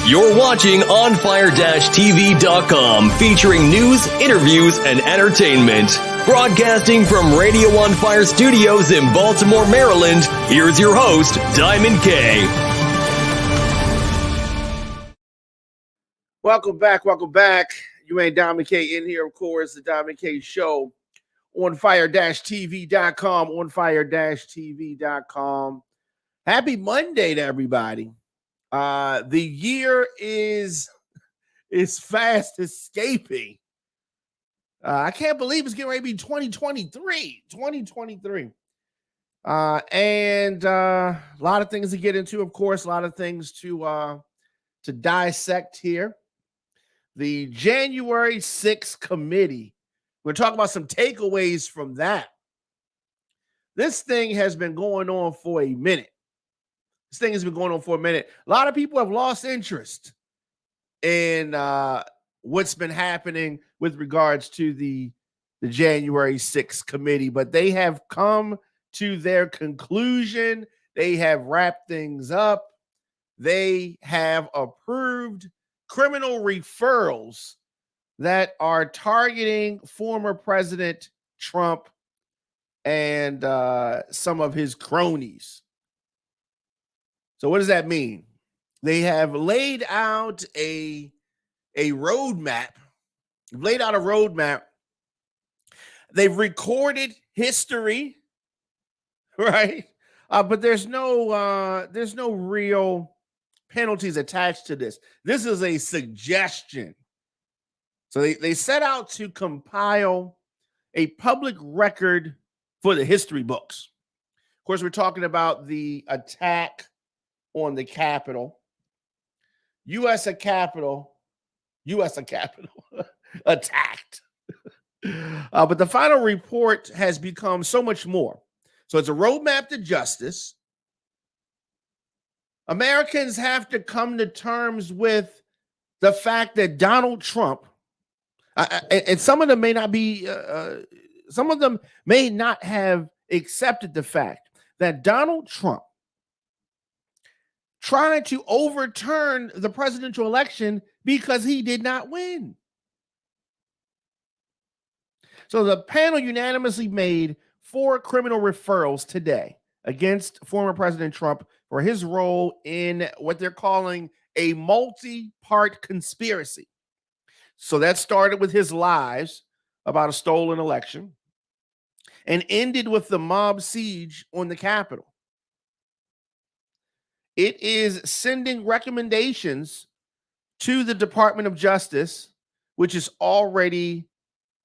You're watching OnFire-TV.com, featuring news, interviews, and entertainment. Broadcasting from Radio On Fire Studios in Baltimore, Maryland, here's your host, Diamond K. Welcome back. You ain't Diamond K in here, of course, the Diamond K Show on Fire-TV.com, OnFire-TV.com. Happy Monday to everybody. The year is fast escaping. I can't believe it's getting ready to be 2023. And a lot of things to get into, of course, a lot of things to dissect here. The January 6th committee. We're talking about some takeaways from that. This thing has been going on for a minute. A lot of people have lost interest in what's been happening with regards to the January 6th committee, but they have come to their conclusion. They have wrapped things up. They have approved criminal referrals that are targeting former President Trump and some of his cronies. So what does that mean? They have laid out a roadmap. They've recorded history, right? But there's no real penalties attached to this. This is a suggestion. So they set out to compile a public record for the history books. Of course, we're talking about the attack on the Capitol. U.S. Capitol attacked. But the final report has become so much more. So it's a roadmap to justice. Americans have to come to terms with the fact that Donald Trump, and some of them may not have accepted the fact that Donald Trump tried to overturn the presidential election because he did not win. So the panel unanimously made 4 criminal referrals today against former President Trump for his role in what they're calling a multi-part conspiracy. So that started with his lies about a stolen election and ended with the mob siege on the Capitol. It is sending recommendations to the Department of Justice, which is already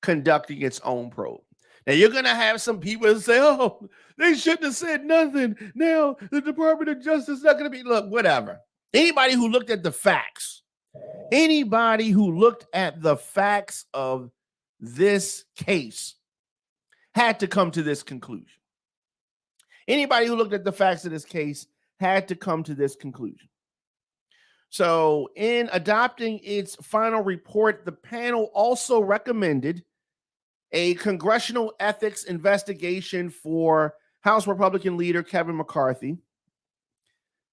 conducting its own probe. Now, you're going to have some people that say, oh, they shouldn't have said nothing. Now, the Department of Justice is not going to be, look, whatever. Anybody who looked at the facts of this case had to come to this conclusion. Anybody who looked at the facts of this case had to come to this conclusion. So in adopting its final report, the panel also recommended a congressional ethics investigation for House Republican leader Kevin McCarthy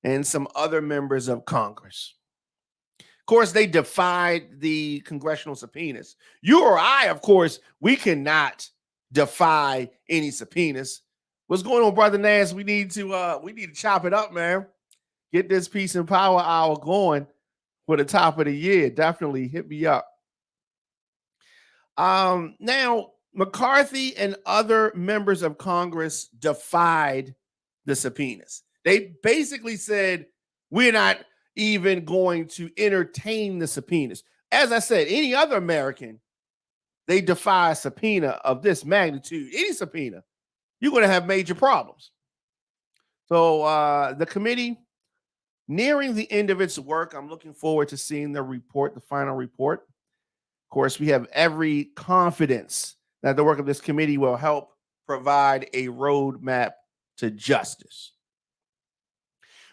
and some other members of Congress. Of course, they defied the congressional subpoenas. You or I, of course, we cannot defy any subpoenas. What's going on, Brother Nance? We need to chop it up, man. Get this Peace and Power Hour going for the top of the year. Definitely hit me up. Now, McCarthy and other members of Congress defied the subpoenas. They basically said, we're not even going to entertain the subpoenas. As I said, any other American, they defy a subpoena of this magnitude. Any subpoena, you're going to have major problems. So the committee, nearing the end of its work, I'm looking forward to seeing the report, the final report. Of course, we have every confidence that the work of this committee will help provide a roadmap to justice.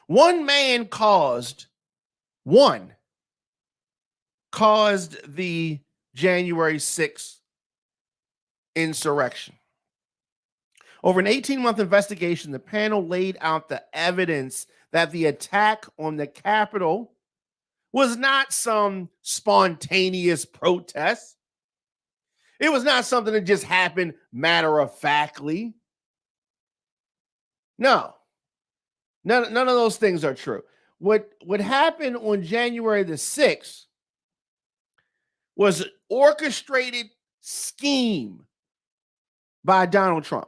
One man caused the January 6th insurrection. Over an 18-month investigation, the panel laid out the evidence that the attack on the Capitol was not some spontaneous protest. It was not something that just happened matter-of-factly. No, none of those things are true. What happened on January the 6th was an orchestrated scheme by Donald Trump.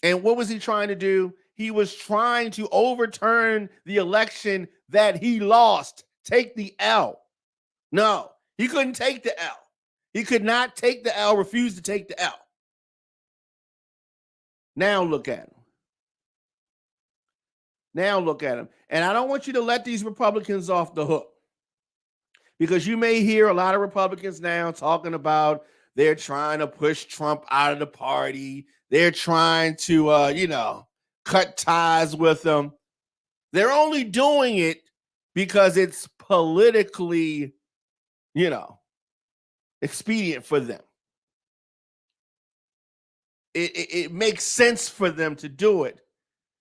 And what was he trying to do? He was trying to overturn the election that he lost, take the L. No, he couldn't take the L. He could not take the L, refused to take the L. Now look at him. Now look at him. And I don't want you to let these Republicans off the hook, because you may hear a lot of Republicans now talking about they're trying to push Trump out of the party. They're trying to, cut ties with him. They're only doing it because it's politically, expedient for them. It makes sense for them to do it,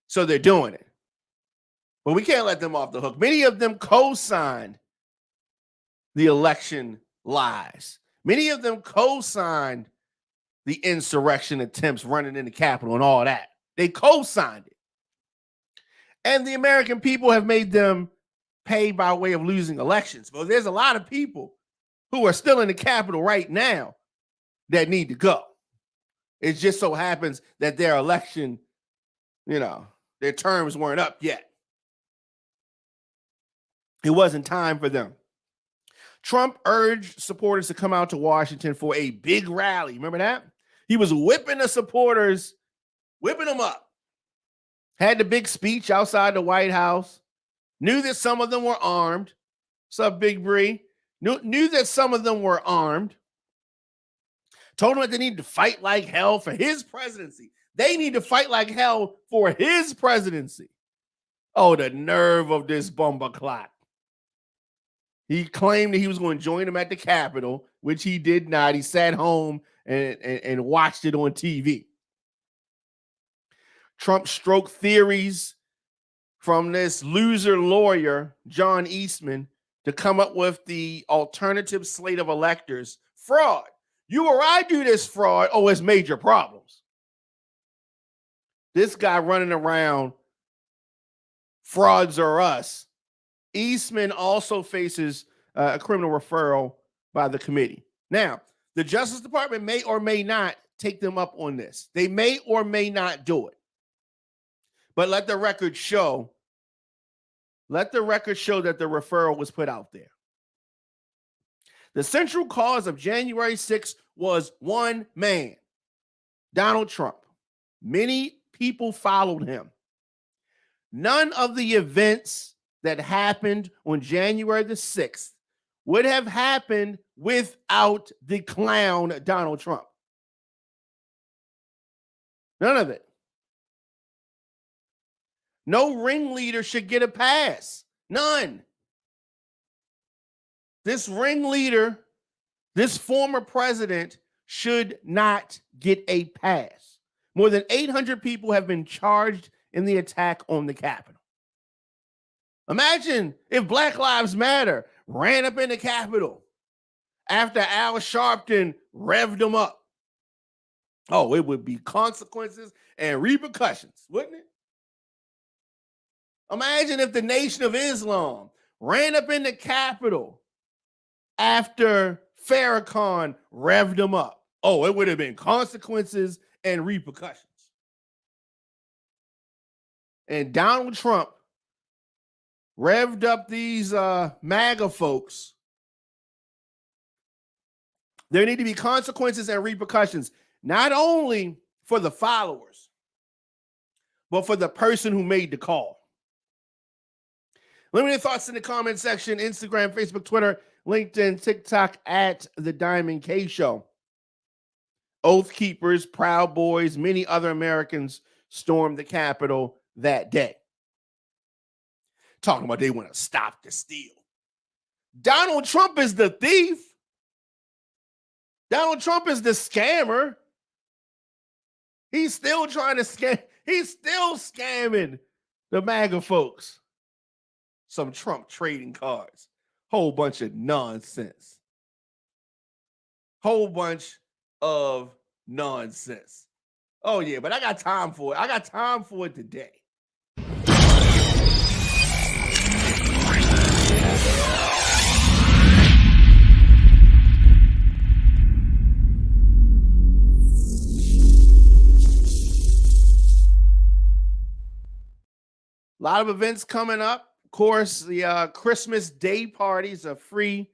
so they're doing it. But we can't let them off the hook. Many of them co-signed the election lies. Many of them co-signed the insurrection attempts running in the Capitol and all that. They co-signed it. And the American people have made them pay by way of losing elections. But there's a lot of people who are still in the Capitol right now that need to go. It just so happens that their election, their terms weren't up yet. It wasn't time for them. Trump urged supporters to come out to Washington for a big rally. Remember that? He was whipping the supporters, whipping them up. Had the big speech outside the White House. Knew that some of them were armed. What's up, Big Bree? Knew that some of them were armed. Told them that they needed to fight like hell for his presidency. They need to fight like hell for his presidency. Oh, the nerve of this bomber clock. He claimed that he was going to join them at the Capitol, which he did not. He sat home and watched it on TV. Trump stroked theories from this loser lawyer, John Eastman, to come up with the alternative slate of electors. Fraud. You or I do this fraud. Oh, it's major problems. This guy running around, frauds are us. Eastman also faces a criminal referral by the committee. Now, the Justice Department may or may not take them up on this. They may or may not do it. But let the record show that the referral was put out there. The central cause of January 6th was one man, Donald Trump. Many people followed him. None of the events that happened on January the 6th would have happened without the clown Donald Trump. None of it. No ringleader should get a pass. None. This ringleader, this former president, should not get a pass. More than 800 people have been charged in the attack on the Capitol. Imagine if Black Lives Matter ran up in the Capitol after Al Sharpton revved them up. Oh, it would be consequences and repercussions, wouldn't it? Imagine if the Nation of Islam ran up in the Capitol after Farrakhan revved them up. Oh, it would have been consequences and repercussions. And Donald Trump revved up these MAGA folks. There need to be consequences and repercussions, not only for the followers, but for the person who made the call. Let me know your thoughts in the comment section. Instagram, Facebook, Twitter, LinkedIn, TikTok at The Diamond K Show. Oath Keepers, Proud Boys, many other Americans stormed the Capitol that day. Talking about they want to stop the steal. Donald Trump is the thief. Donald Trump is the scammer. He's still trying to scam. He's still scamming the MAGA folks. Some Trump trading cards. Whole bunch of nonsense. Whole bunch of nonsense. Oh, yeah, but I got time for it. I got time for it today. A lot of events coming up. Of course, the Christmas Day parties are free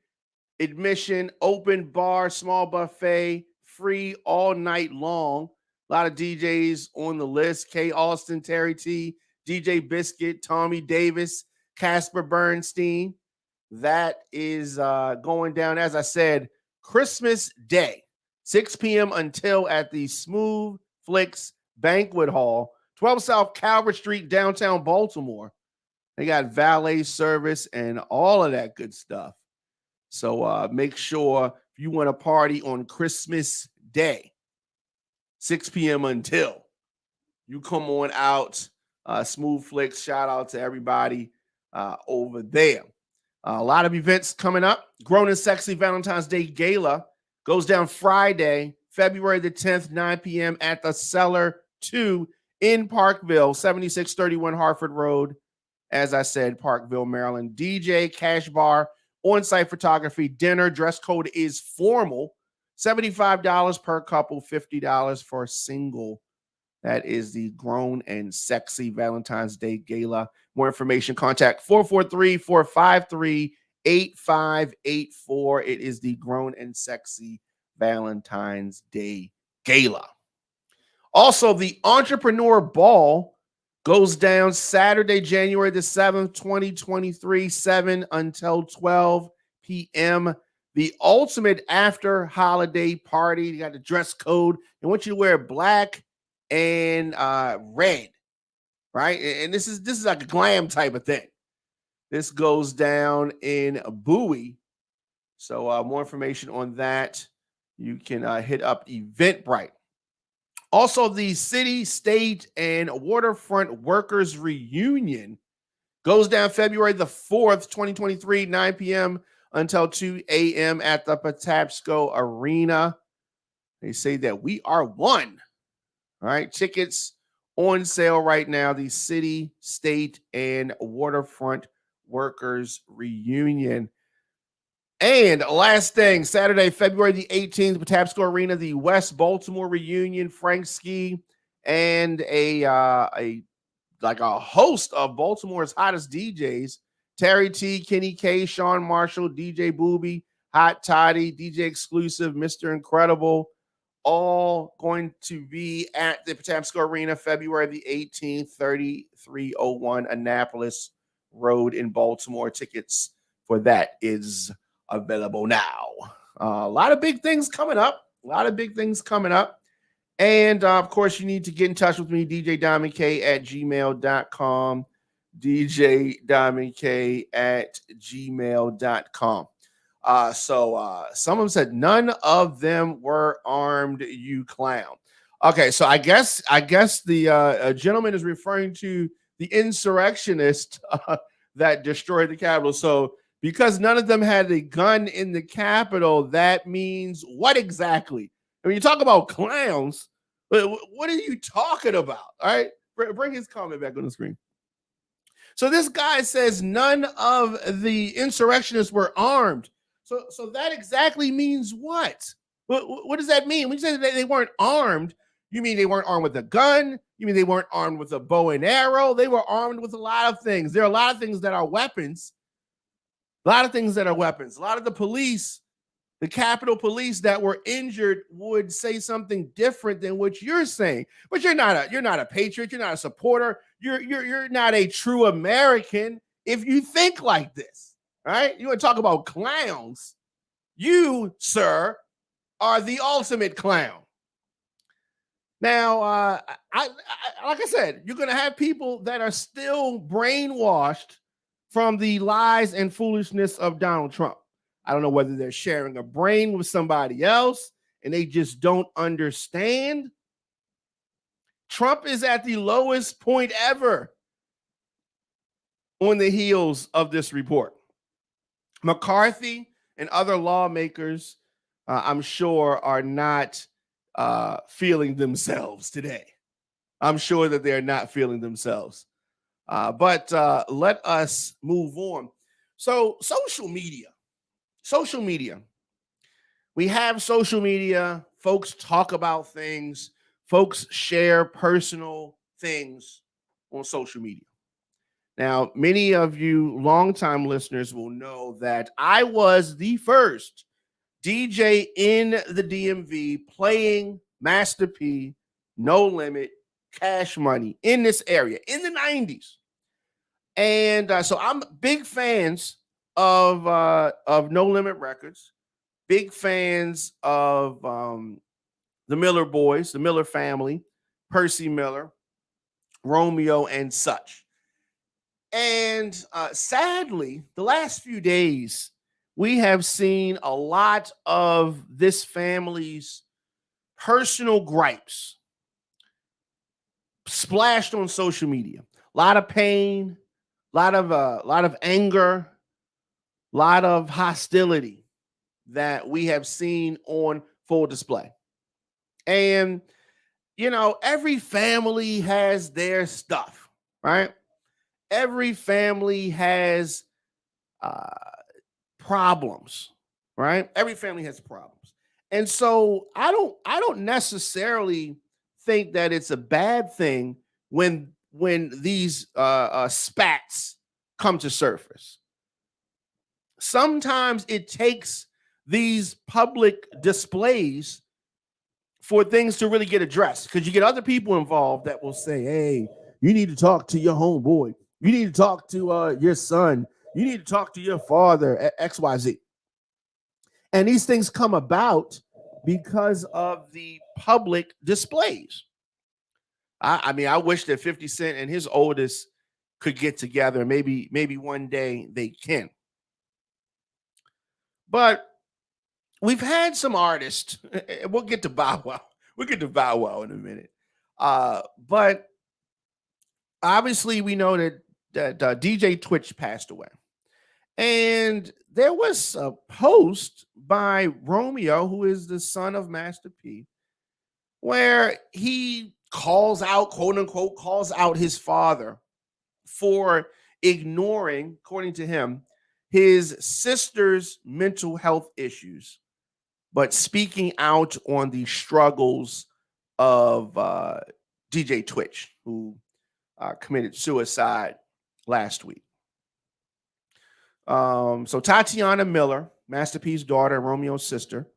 admission, open bar, small buffet, free all night long. A lot of DJs on the list: K. Austin, Terry T, DJ Biscuit, Tommy Davis, Casper Bernstein. That is going down, as I said, Christmas Day, 6 p.m. until at the Smooth Flicks Banquet Hall, 12 South Calvert Street, downtown Baltimore. They got valet service and all of that good stuff. So make sure if you want to party on Christmas Day, 6 p.m. until, you come on out. Smooth Flicks, shout out to everybody over there. A lot of events coming up. Grown and Sexy Valentine's Day Gala goes down Friday, February the 10th, 9 p.m. at the Cellar 2 in Parkville, 7631 Hartford Road. As I said, Parkville, Maryland. DJ, cash bar, on-site photography, dinner. Dress code is formal. $75 per couple, $50 for a single. That is the Grown and Sexy Valentine's Day Gala. More information, contact 443-453-8584. It is the Grown and Sexy Valentine's Day Gala. Also, the Entrepreneur Ball goes down Saturday, January the 7th, 2023, 7 until 12 p.m. The ultimate after holiday party. You got the dress code. They want you to wear black and red, right? And this is like a glam type of thing. This goes down in Bowie. So more information on that, you can hit up Eventbrite. Also, the City, State, and Waterfront Workers Reunion goes down February the 4th, 2023, 9 p.m. until 2 a.m. at the Patapsco Arena. They say that we are one. All right, tickets on sale right now. The City, State, and Waterfront Workers Reunion. And last thing, Saturday, February the 18th, Patapsco Arena, the West Baltimore Reunion, Frank Ski, and a host of Baltimore's hottest DJs, Terry T, Kenny K, Sean Marshall, DJ Booby, Hot Toddy, DJ Exclusive, Mr. Incredible, all going to be at the Patapsco Arena, February the 18th, 3301 Annapolis Road in Baltimore. Tickets for that is available now. A lot of big things coming up. And of course, you need to get in touch with me, djdiamondk@gmail.com. djdiamondk@gmail.com. So some of them said none of them were armed, you clown. Okay, so I guess the gentleman is referring to the insurrectionist that destroyed the Capitol. So because none of them had a gun in the Capitol, that means what exactly? When you talk about clowns, what are you talking about? All right, bring his comment back on the screen. So this guy says none of the insurrectionists were armed. So that exactly means what? What does that mean? When you say that they weren't armed, you mean they weren't armed with a gun? You mean they weren't armed with a bow and arrow? They were armed with a lot of things. There are a lot of things that are weapons. A lot of the police, the Capitol Police that were injured would say something different than what you're saying. But you're not a patriot. You're not a supporter. You're not a true American if you think like this. All right? You want to talk about clowns? You, sir, are the ultimate clown. Now, like I said, you're going to have people that are still brainwashed from the lies and foolishness of Donald Trump. I don't know whether they're sharing a brain with somebody else and they just don't understand. Trump is at the lowest point ever on the heels of this report. McCarthy and other lawmakers, I'm sure, are not feeling themselves today. I'm sure that they're not feeling themselves. But let us move on. So, social media. We have social media. Folks talk about things. Folks share personal things on social media. Now, many of you longtime listeners will know that I was the first DJ in the DMV playing Master P, No Limit, Cash Money in this area in the 90s. And so I'm big fans of No Limit Records, big fans of the Miller Boys, the Miller family, Percy Miller, Romeo, and such. And sadly, the last few days, we have seen a lot of this family's personal gripes splashed on social media. A lot of pain, a lot of anger, a lot of hostility that we have seen on full display. And every family has their stuff, right? Every family has problems, right? Every family has problems. And so I don't necessarily think that it's a bad thing when these spats come to surface. Sometimes it takes these public displays for things to really get addressed, because you get other people involved that will say, hey, you need to talk to your homeboy. You need to talk to your son. You need to talk to your father, XYZ. And these things come about because of the public displays. I mean, I wish that 50 Cent and his oldest could get together. Maybe one day they can. But we've had some artists. We'll get to Bow Wow. We'll get to Bow Wow in a minute. But obviously, we know that DJ Twitch passed away. And there was a post by Romeo, who is the son of Master P, where he calls out, quote unquote, calls out his father for ignoring, according to him, his sister's mental health issues, but speaking out on the struggles of DJ Twitch, who committed suicide last week. So Tatiana Miller, Master P's daughter, Romeo's sister,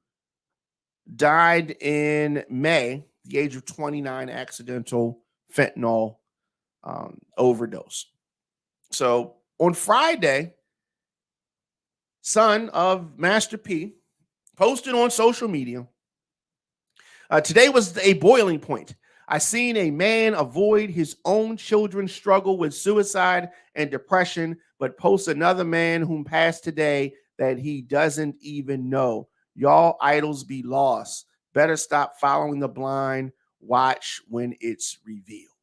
died in May, the age of 29, accidental fentanyl overdose. So on Friday, son of Master P posted on social media, today was a boiling point. I seen a man avoid his own children's struggle with suicide and depression, but post another man whom passed today that he doesn't even know. Y'all idols be lost. Better stop following the blind. Watch when it's revealed.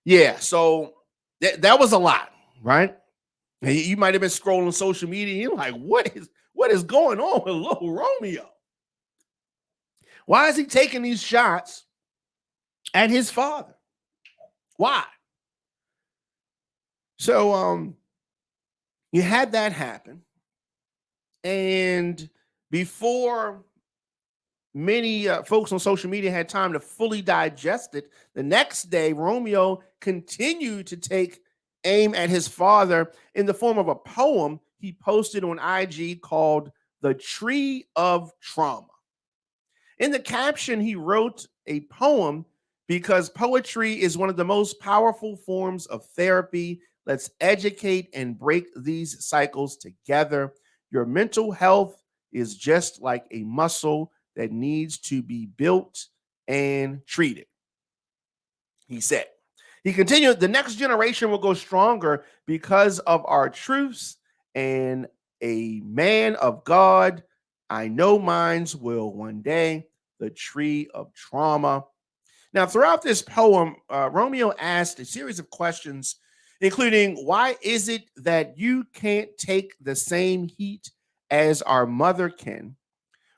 Yeah, so that was a lot, right? You might have been scrolling social media and you're like, what is going on with little Romeo? Why is he taking these shots at his father? Why? So you had that happen. And before many folks on social media had time to fully digest it, the next day, Romeo continued to take aim at his father in the form of a poem he posted on IG called The Tree of Trauma. In the caption, he wrote a poem because poetry is one of the most powerful forms of therapy. Let's educate and break these cycles together. Your mental health is just like a muscle that needs to be built and treated, he said. He continued, the next generation will go stronger because of our truths, and a man of God, I know minds will one day. The Tree of Trauma. Now, throughout this poem, Romeo asked a series of questions including why is it that you can't take the same heat as our mother can?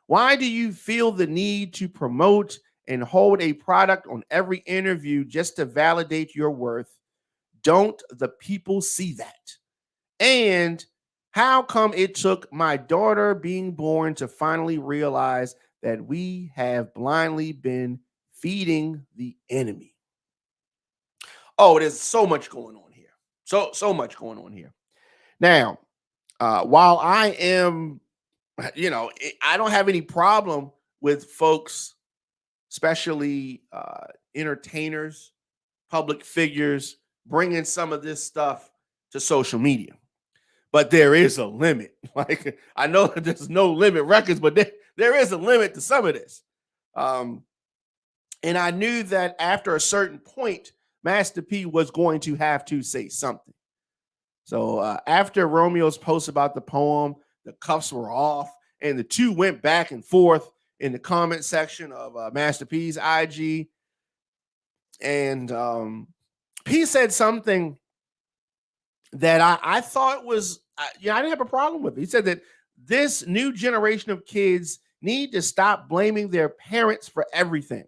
Why do you feel the need to promote and hold a product on every interview just to validate your worth? Don't the people see that? And how come it took my daughter being born to finally realize that we have blindly been feeding the enemy? Oh, there's so much going on here. So much going on here. Now, while I am, I don't have any problem with folks, especially entertainers, public figures, bringing some of this stuff to social media. But there is a limit. Like, I know that there's no limit records, but there is a limit to some of this. And I knew that after a certain point, Master P was going to have to say something. So after Romeo's post about the poem, the cuffs were off, and the two went back and forth in the comment section of Master P's IG. And P said something that I thought was, I didn't have a problem with it. He said that this new generation of kids need to stop blaming their parents for everything.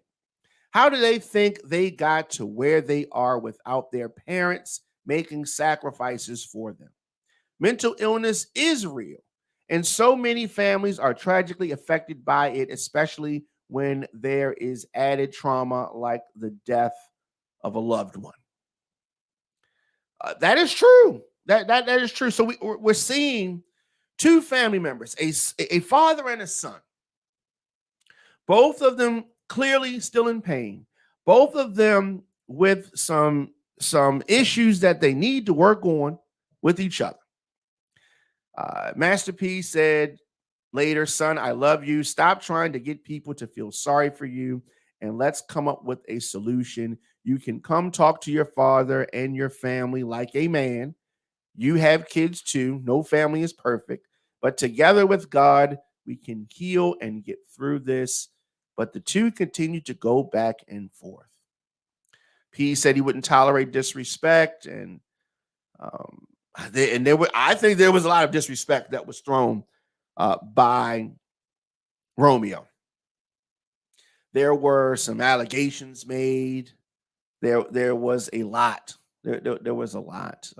How do they think they got to where they are without their parents making sacrifices for them? Mental illness is real, and so many families are tragically affected by it, especially when there is added trauma like the death of a loved one. That is true. That is true. So we're seeing two family members, a father and a son, both of them clearly still in pain, both of them with some issues that they need to work on with each other. Master P said later, son, I love you. Stop trying to get people to feel sorry for you, and let's come up with a solution. You can come talk to your father and your family like a man. You have kids too. No family is perfect, but together with God, we can heal and get through this. But the two continue to go back and forth. P said he wouldn't tolerate disrespect, and I think there was a lot of disrespect that was thrown by Romeo. There were some allegations made. There was a lot. There was a lot.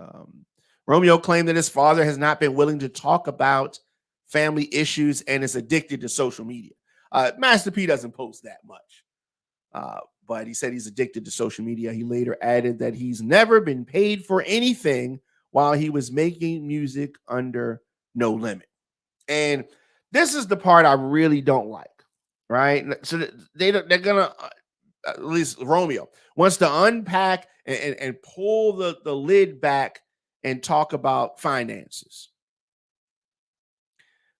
Romeo claimed that his father has not been willing to talk about family issues and is addicted to social media. Master P doesn't post that much, but he said he's addicted to social media. He later added that he's never been paid for anything while he was making music under No Limit. And this is the part I really don't like, right? So they're gonna, at least Romeo wants to unpack and pull the lid back and talk about finances.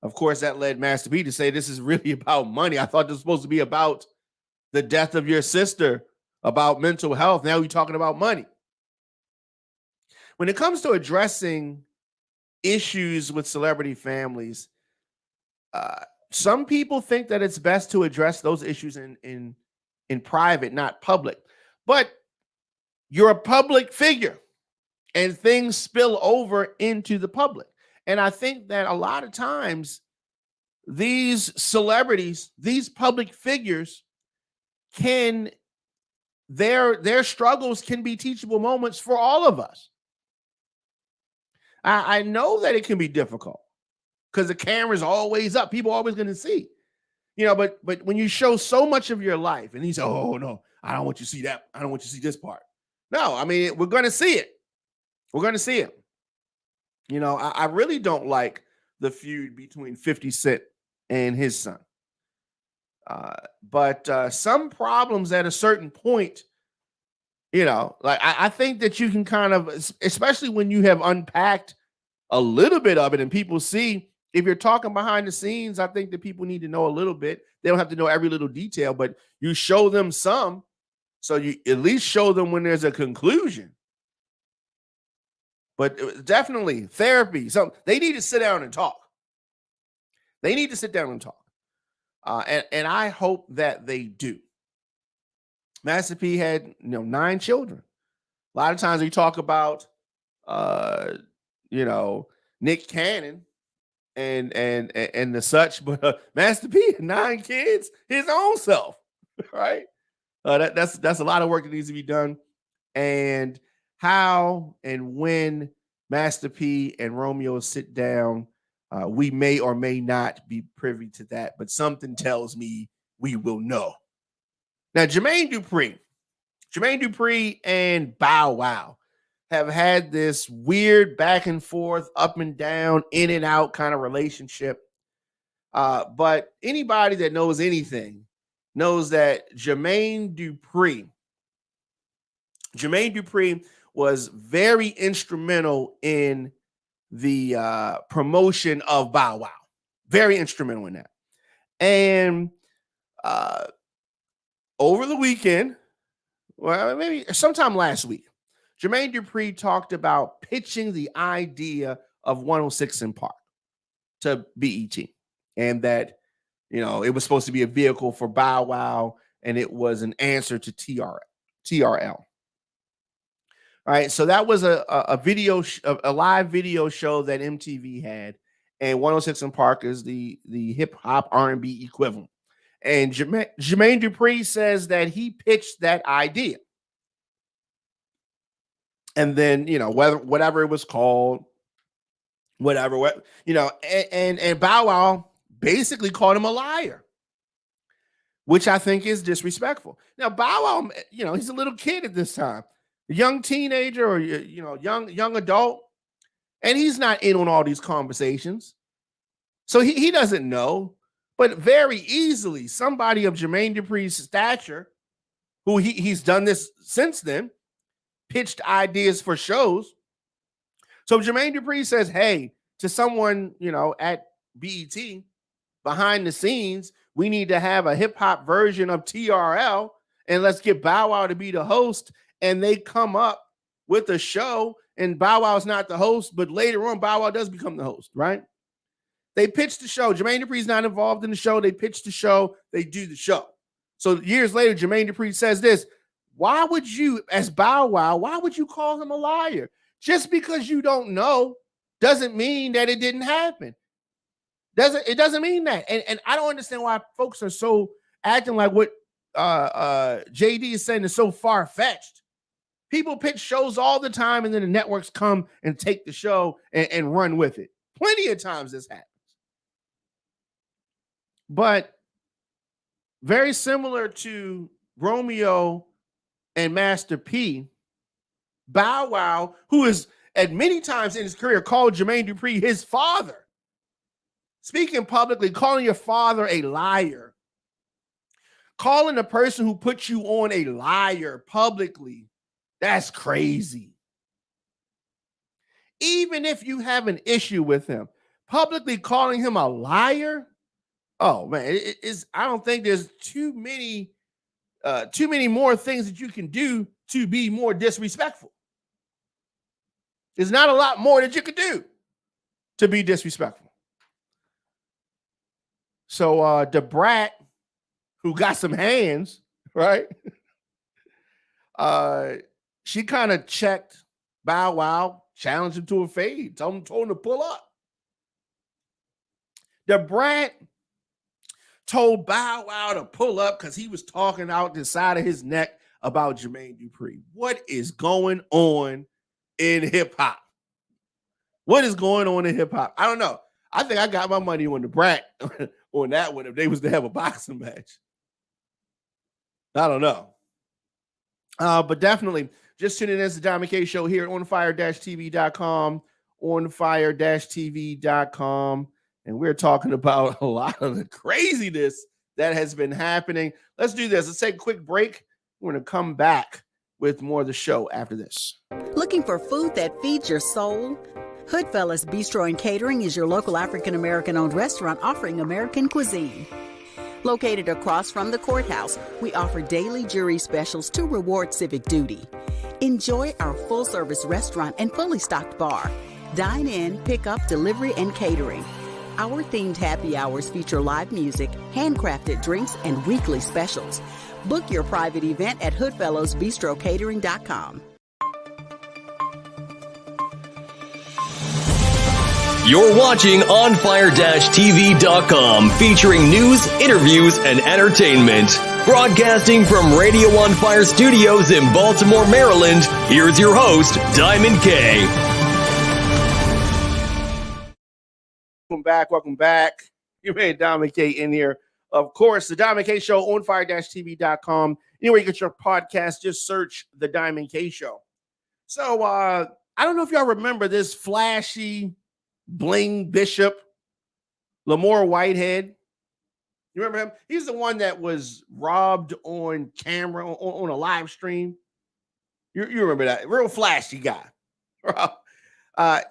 Of course, that led Master P to say this is really about money. I thought this was supposed to be about the death of your sister, about mental health. Now we're talking about money. When it comes to addressing issues with celebrity families, some people think that it's best to address those issues in private, not public. But you're a public figure, and things spill over into the public. And I think that a lot of times these celebrities, these public figures, their struggles can be teachable moments for all of us. I know that it can be difficult because the camera's always up. People are always going to see, but when you show so much of your life and you say, oh no, I don't want you to see that. I don't want you to see this part. No, I mean, we're going to see it. We're going to see it. I really don't like the feud between 50 Cent and his son. But some problems at a certain point, like I think that you can kind of, especially when you have unpacked a little bit of it and people see, if you're talking behind the scenes, I think that people need to know a little bit. They don't have to know every little detail, but you show them some. So you at least show them when there's a conclusion. But definitely therapy. So they need to sit down and talk. They need to sit down and talk. And I hope that they do. Master P had 9 children. A lot of times we talk about Nick Cannon and the such, but Master P, 9 kids, his own self, right? That's a lot of work that needs to be done. And how and when Master P and Romeo sit down, we may or may not be privy to that, but something tells me we will know. Now, Jermaine Dupri and Bow Wow have had this weird back and forth, up and down, in and out kind of relationship. But anybody that knows anything knows that Jermaine Dupri was very instrumental in the promotion of Bow Wow. Very instrumental in that. And over the weekend, well, maybe sometime last week, Jermaine Dupri talked about pitching the idea of 106 in Park to BET, and that, it was supposed to be a vehicle for Bow Wow, and it was an answer to TRL. All right, so that was a live video show that MTV had, and 106 in Park is the hip hop R&B equivalent. And Jermaine Dupri says that he pitched that idea. And then, whatever it was called, and Bow Wow basically called him a liar, which I think is disrespectful. Now, Bow Wow, he's a little kid at this time, a young teenager or, young adult, and he's not in on all these conversations. So he doesn't know, but very easily somebody of Jermaine Dupri's stature, who he's done this since then, pitched ideas for shows. So Jermaine Dupri says, hey, to someone, at BET, behind the scenes, we need to have a hip hop version of TRL, and let's get Bow Wow to be the host. And they come up with a show, and Bow Wow's not the host, but later on, Bow Wow does become the host, right? They pitch the show. Jermaine Dupri's not involved in the show. They pitch the show. They do the show. So years later, Jermaine Dupri says this: why would you, as Bow Wow, why would you call him a liar? Just because you don't know doesn't mean that it didn't happen. It doesn't mean that. And I don't understand why folks are so acting like what JD is saying is so far-fetched. People pitch shows all the time, and then the networks come and take the show and run with it. Plenty of times this happens. But very similar to Romeo and Master P, Bow Wow, who is at many times in his career called Jermaine Dupri his father, speaking publicly, calling your father a liar, calling the person who put you on a liar publicly, that's crazy. Even if you have an issue with him, publicly calling him a liar, oh man, I don't think there's too many more things that you can do to be more disrespectful. There's not a lot more that you could do to be disrespectful. So the brat who got some hands, right? She kind of checked Bow Wow, challenged him to a fade, told him to pull up. The brat told Bow Wow to pull up because he was talking out the side of his neck about Jermaine Dupri. What is going on in hip hop? What is going on in hip hop? I don't know. I think I got my money on the brat on that one if they was to have a boxing match. I don't know. But definitely just tuning in to the Don McKay Show here on fire-tv.com, on fire-tv.com. And we're talking about a lot of the craziness that has been happening. Let's do this. Let's take a quick break. We're going to come back with more of the show after this. Looking for food that feeds your soul? Hoodfellas Bistro and Catering is your local African-American owned restaurant offering American cuisine. Located across from the courthouse, we offer daily jury specials to reward civic duty. Enjoy our full-service restaurant and fully stocked bar. Dine in, pick up, delivery, and catering. Our themed happy hours feature live music, handcrafted drinks, and weekly specials. Book your private event at hoodfellowsbistrocatering.com. You're watching OnFire-TV.com, featuring news, interviews, and entertainment. Broadcasting from Radio On Fire Studios in Baltimore, Maryland, here's your host, Diamond K. Welcome back. You made Diamond K in here. Of course, the Diamond K Show, OnFire-TV.com. Anywhere you get your podcast, just search the Diamond K Show. So, I don't know if y'all remember this flashy bling Bishop Lamor Whitehead. You remember him? He's the one that was robbed on camera on a live stream. You remember that? Real flashy guy.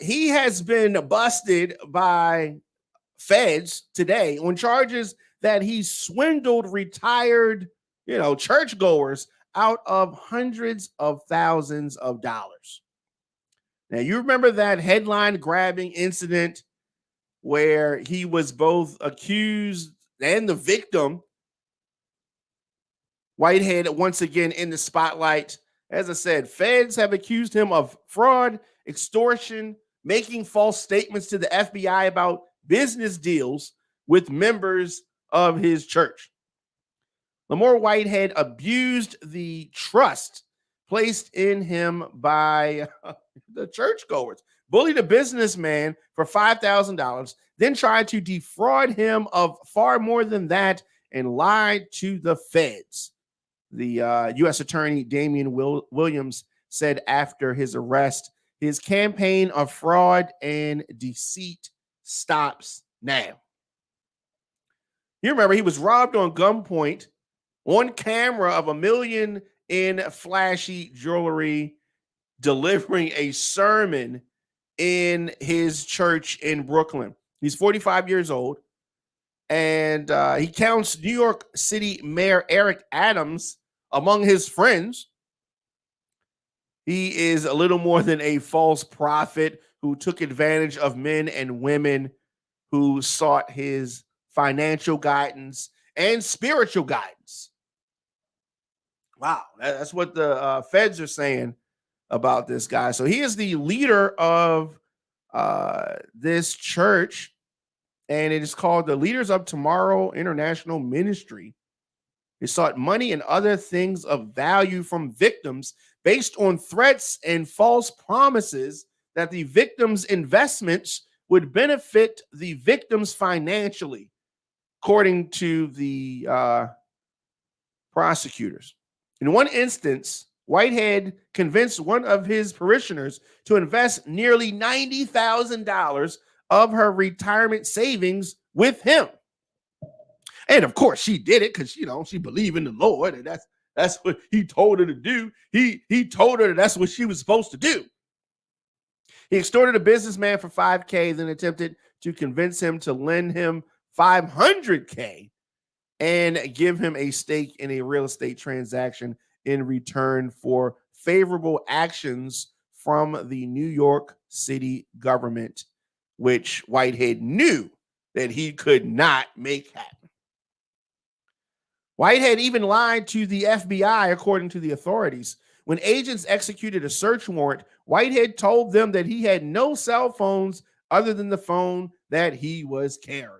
He has been busted by feds today on charges that he swindled retired, churchgoers out of hundreds of thousands of dollars. Now, you remember that headline-grabbing incident where he was both accused and the victim. Whitehead, once again, in the spotlight. As I said, feds have accused him of fraud, extortion, making false statements to the FBI about business deals with members of his church. Lamor Whitehead abused the trust placed in him by the churchgoers, bullied a businessman for $5,000, then tried to defraud him of far more than that and lied to the feds. The U.S. Attorney Damian Williams said after his arrest, his campaign of fraud and deceit stops now. You remember he was robbed on gunpoint on camera of $1 million in flashy jewelry, delivering a sermon in his church in Brooklyn. He's 45 years old, and he counts New York City Mayor Eric Adams among his friends. He is a little more than a false prophet who took advantage of men and women who sought his financial guidance and spiritual guidance. Wow, that's what the feds are saying about this guy. So he is the leader of this church, and it is called the Leaders of Tomorrow International Ministry. He sought money and other things of value from victims based on threats and false promises that the victims' investments would benefit the victims financially, according to the prosecutors. In one instance, Whitehead convinced one of his parishioners to invest nearly $90,000 of her retirement savings with him. And of course, she did it because, she believed in the Lord, and that's what he told her to do. He told her that that's what she was supposed to do. He extorted a businessman for $5,000, then attempted to convince him to lend him $500,000 and give him a stake in a real estate transaction in return for favorable actions from the New York City government, which Whitehead knew that he could not make happen. Whitehead even lied to the FBI, according to the authorities. When agents executed a search warrant, Whitehead told them that he had no cell phones other than the phone that he was carrying.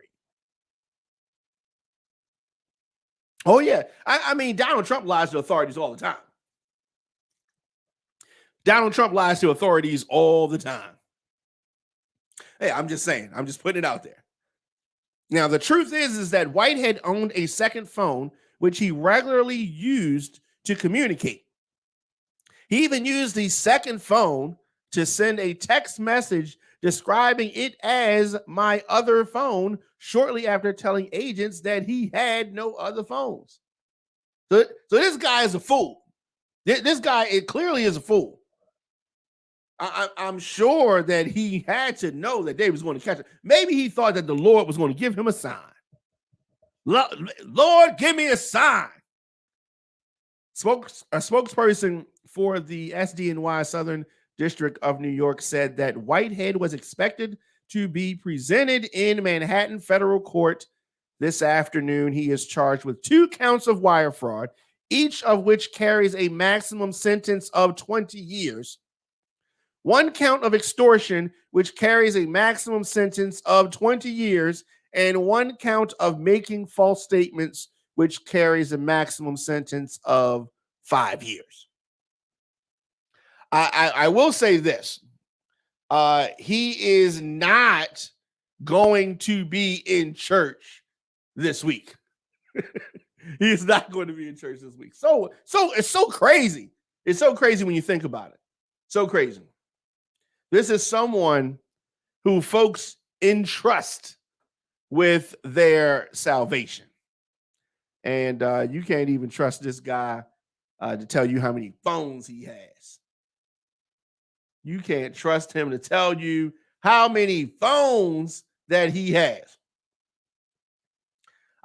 Oh, yeah. I mean, Donald Trump lies to authorities all the time. Donald Trump lies to authorities all the time. Hey, I'm just saying. I'm just putting it out there. Now, the truth is that Whitehead owned a second phone, which he regularly used to communicate. He even used the second phone to send a text message describing it as my other phone shortly after telling agents that he had no other phones. So this guy is a fool. This guy, it clearly is a fool. I'm sure that he had to know that David was going to catch it. Maybe he thought that the Lord was going to give him a sign. Lord, give me a sign. A spokesperson for the SDNY Southern District of New York said that Whitehead was expected to be presented in Manhattan federal court this afternoon. He is charged with 2 counts of wire fraud, each of which carries a maximum sentence of 20 years. 1 count of extortion, which carries a maximum sentence of 20 years, and 1 count of making false statements, which carries a maximum sentence of 5 years. I will say this. He is not going to be in church this week. He is not going to be in church this week. So it's so crazy. It's so crazy when you think about it. So crazy. This is someone who folks entrust with their salvation. And you can't even trust this guy to tell you how many phones he has. You can't trust him to tell you how many phones that he has.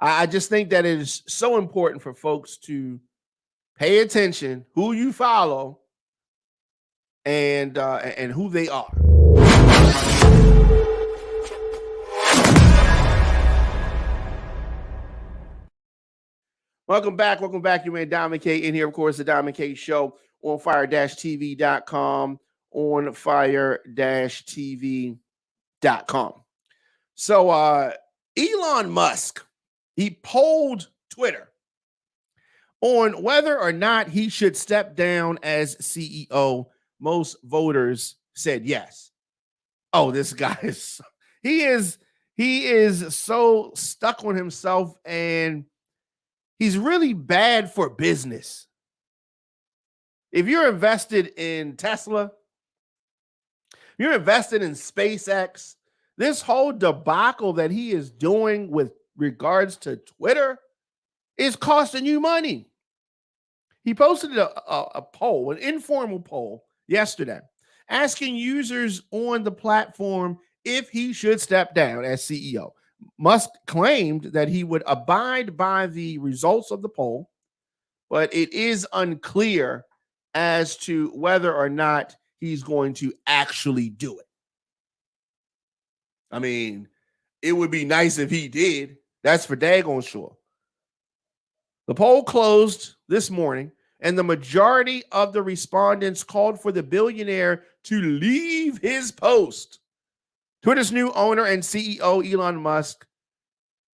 I just think that it is so important for folks to pay attention who you follow and who they are. Welcome back. You man, Diamond K in here, of course, the Diamond K Show on fire-tv.com, on fire-tv.com. So Elon Musk, he polled Twitter on whether or not he should step down as CEO. Most voters said yes. Oh, this guy is he is so stuck on himself, and he's really bad for business. If you're invested in Tesla, you're invested in SpaceX, this whole debacle that he is doing with regards to Twitter is costing you money. He posted a poll, an informal poll yesterday, asking users on the platform if he should step down as CEO. Musk claimed that he would abide by the results of the poll, but it is unclear as to whether or not he's going to actually do it. I mean, it would be nice if he did. That's for daggone sure. The poll closed this morning, and the majority of the respondents called for the billionaire to leave his post. Twitter's new owner and CEO, Elon Musk,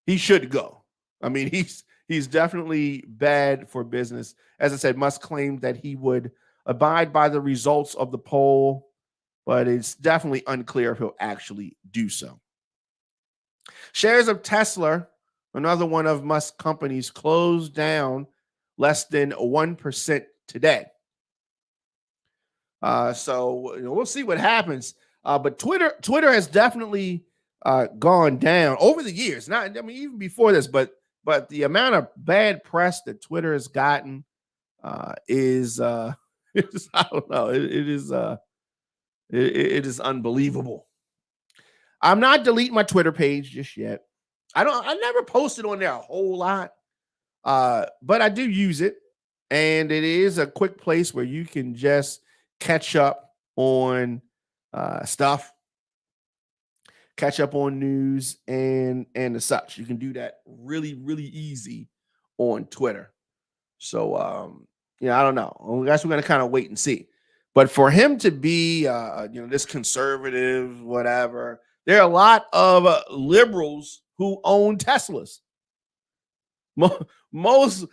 he should go. I mean, he's definitely bad for business. As I said, Musk claimed that he would abide by the results of the poll, but it's definitely unclear if he'll actually do so. Shares of Tesla, another one of Musk's companies, closed down less than 1% today. So we'll see what happens. But Twitter has definitely gone down over the years. Even before this, but the amount of bad press that Twitter has gotten is I don't know. It is unbelievable. I'm not deleting my Twitter page just yet. I never posted on there a whole lot, but I do use it, and it is a quick place where you can just catch up on stuff, catch up on news and the such. You can do that really, really easy on Twitter. So I don't know. I guess we're gonna kind of wait and see. But for him to be this conservative, whatever, there are a lot of liberals who own Teslas. Most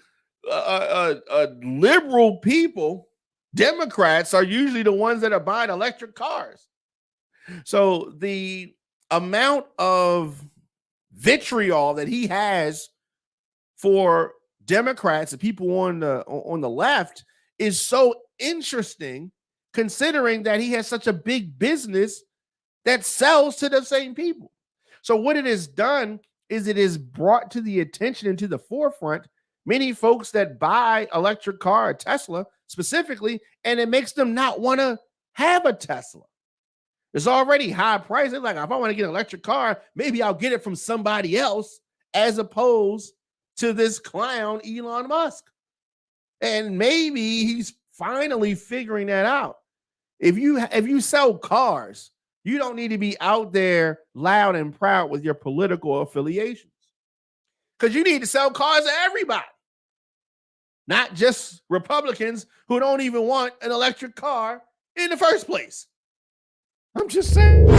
liberal people, Democrats, are usually the ones that are buying electric cars. So the amount of vitriol that he has for Democrats and people on the left is so interesting, considering that he has such a big business that sells to the same people. So what it has done is it has brought to the attention and to the forefront many folks that buy electric car, a Tesla specifically, and it makes them not want to have a Tesla. It's already high price. They're like, if I want to get an electric car, maybe I'll get it from somebody else as opposed to this clown, Elon Musk. And maybe he's finally figuring that out. If you sell cars, you don't need to be out there loud and proud with your political affiliations, because you need to sell cars to everybody, not just Republicans who don't even want an electric car in the first place. I'm just saying. Of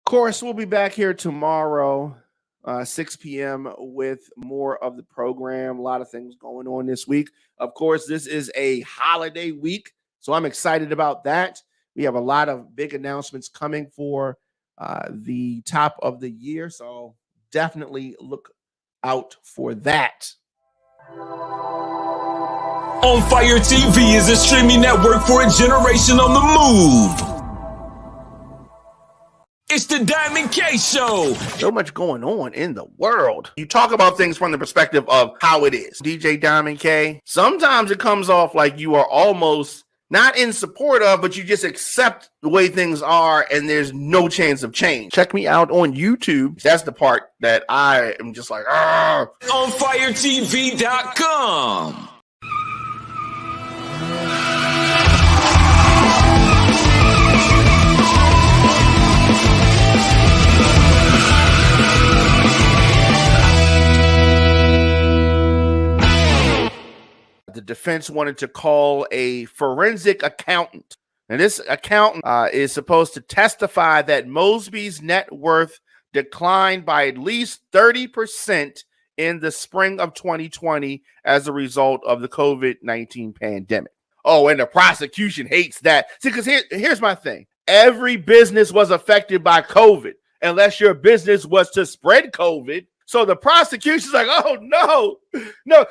course, we'll be back here tomorrow, 6 p.m. with more of the program. A lot of things going on this week. Of course, this is a holiday week, so I'm excited about that. We have a lot of big announcements coming for the top of the year, so definitely look out for that. On Fire TV is a streaming network for a generation on the move. It's the Diamond K Show. So much going on in the world. You talk about things from the perspective of how it is. DJ Diamond K, sometimes it comes off like you are almost not in support of, but you just accept the way things are and there's no chance of change. Check me out on YouTube. That's the part that I am just like, ah. On firetv.com. The defense wanted to call a forensic accountant. And this accountant is supposed to testify that Mosby's net worth declined by at least 30% in the spring of 2020 as a result of the COVID-19 pandemic. Oh, and the prosecution hates that. See, because here's my thing. Every business was affected by COVID, unless your business was to spread COVID. So the prosecution's like, oh, no,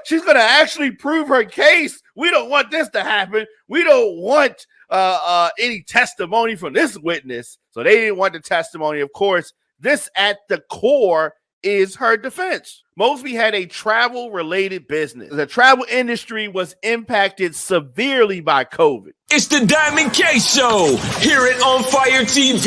she's going to actually prove her case. We don't want this to happen. We don't want any testimony from this witness. So they didn't want the testimony. Of course, this at the core is her defense. Mosby had a travel-related business. The travel industry was impacted severely by COVID. It's the Diamond K Show. Hear it on Fire TV.